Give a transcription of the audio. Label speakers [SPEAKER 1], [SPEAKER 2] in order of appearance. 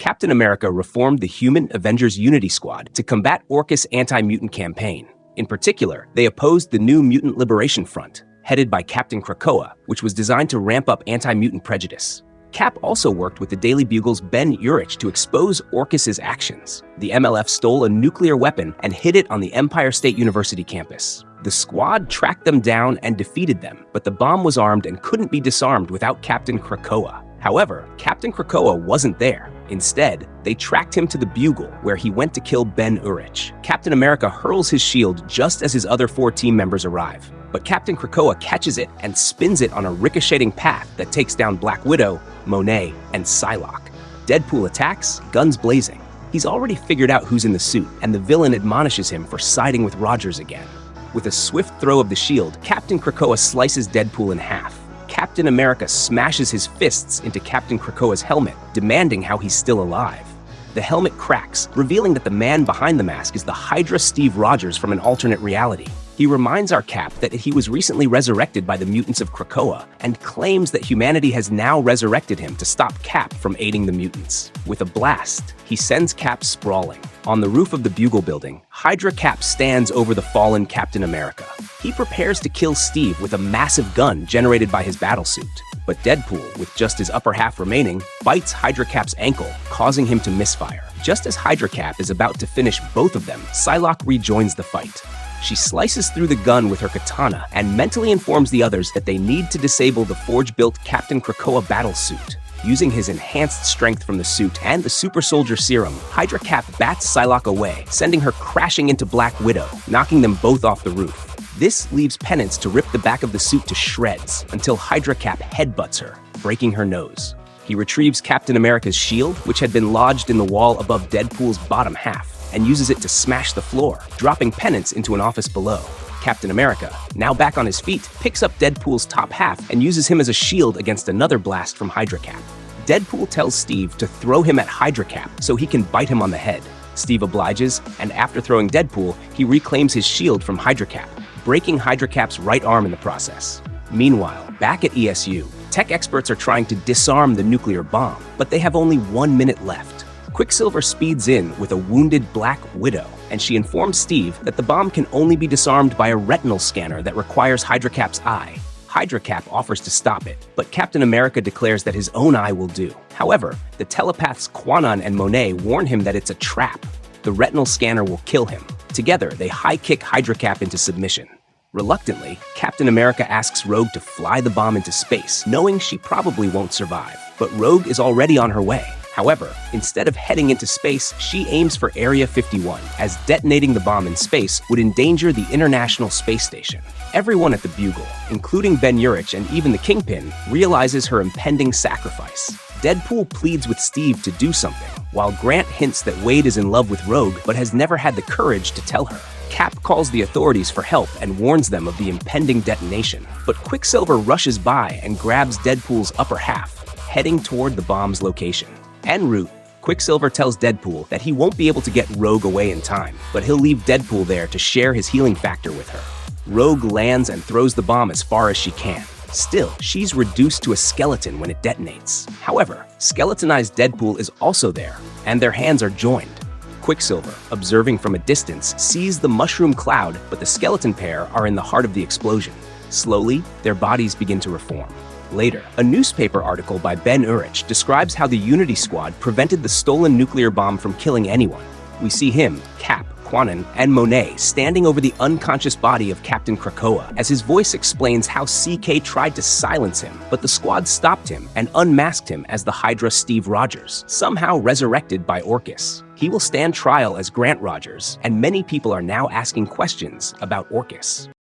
[SPEAKER 1] Captain America reformed the human Avengers Unity Squad to combat Orchis' anti-mutant campaign. In particular, they opposed the new Mutant Liberation Front, headed by Captain Krakoa, which was designed to ramp up anti-mutant prejudice. Cap also worked with the Daily Bugle's Ben Urich to expose Orchis' actions. The MLF stole a nuclear weapon and hid it on the Empire State University campus. The squad tracked them down and defeated them, but the bomb was armed and couldn't be disarmed without Captain Krakoa. However, Captain Krakoa wasn't there. Instead, they tracked him to the Bugle, where he went to kill Ben Urich. Captain America hurls his shield just as his other 4 team members arrive. But Captain Krakoa catches it and spins it on a ricocheting path that takes down Black Widow, Monet, and Psylocke. Deadpool attacks, guns blazing. He's already figured out who's in the suit, and the villain admonishes him for siding with Rogers again. With a swift throw of the shield, Captain Krakoa slices Deadpool in half. Captain America smashes his fists into Captain Krakoa's helmet, demanding how he's still alive. The helmet cracks, revealing that the man behind the mask is the Hydra Steve Rogers from an alternate reality. He reminds our Cap that he was recently resurrected by the mutants of Krakoa, and claims that humanity has now resurrected him to stop Cap from aiding the mutants. With a blast, he sends Cap sprawling. On the roof of the Bugle building, Hydra Cap stands over the fallen Captain America. He prepares to kill Steve with a massive gun generated by his battlesuit. But Deadpool, with just his upper half remaining, bites Hydra Cap's ankle, causing him to misfire. Just as Hydra Cap is about to finish both of them, Psylocke rejoins the fight. She slices through the gun with her katana and mentally informs the others that they need to disable the Forge-built Captain Krakoa battlesuit. Using his enhanced strength from the suit and the super soldier serum, Hydra Cap bats Psylocke away, sending her crashing into Black Widow, knocking them both off the roof. This leaves Penance to rip the back of the suit to shreds until Hydra Cap headbutts her, breaking her nose. He retrieves Captain America's shield, which had been lodged in the wall above Deadpool's bottom half, and uses it to smash the floor, dropping Penance into an office below. Captain America, now back on his feet, picks up Deadpool's top half and uses him as a shield against another blast from Hydra Cap. Deadpool tells Steve to throw him at Hydra Cap so he can bite him on the head. Steve obliges, and after throwing Deadpool, he reclaims his shield from Hydra Cap, breaking Hydra Cap's right arm in the process. Meanwhile, back at ESU, tech experts are trying to disarm the nuclear bomb, but they have only 1 minute left. Quicksilver speeds in with a wounded Black Widow, and she informs Steve that the bomb can only be disarmed by a retinal scanner that requires Hydra Cap's eye. Hydra Cap offers to stop it, but Captain America declares that his own eye will do. However, the telepaths Quanon and Monet warn him that it's a trap. The retinal scanner will kill him. Together, they high-kick Hydra Cap into submission. Reluctantly, Captain America asks Rogue to fly the bomb into space, knowing she probably won't survive. But Rogue is already on her way. However, instead of heading into space, she aims for Area 51, as detonating the bomb in space would endanger the International Space Station. Everyone at the Bugle, including Ben Urich and even the Kingpin, realizes her impending sacrifice. Deadpool pleads with Steve to do something, while Grant hints that Wade is in love with Rogue but has never had the courage to tell her. Cap calls the authorities for help and warns them of the impending detonation, but Quicksilver rushes by and grabs Deadpool's upper half, heading toward the bomb's location. En route, Quicksilver tells Deadpool that he won't be able to get Rogue away in time, but he'll leave Deadpool there to share his healing factor with her. Rogue lands and throws the bomb as far as she can. Still, she's reduced to a skeleton when it detonates. However, skeletonized Deadpool is also there, and their hands are joined. Quicksilver, observing from a distance, sees the mushroom cloud, but the skeleton pair are in the heart of the explosion. Slowly, their bodies begin to reform. Later, a newspaper article by Ben Urich describes how the Unity Squad prevented the stolen nuclear bomb from killing anyone. We see him, Cap, Quanon, and Monet standing over the unconscious body of Captain Krakoa, as his voice explains how CK tried to silence him, but the squad stopped him and unmasked him as the Hydra Steve Rogers, somehow resurrected by Orchis. He will stand trial as Grant Rogers, and many people are now asking questions about Orchis.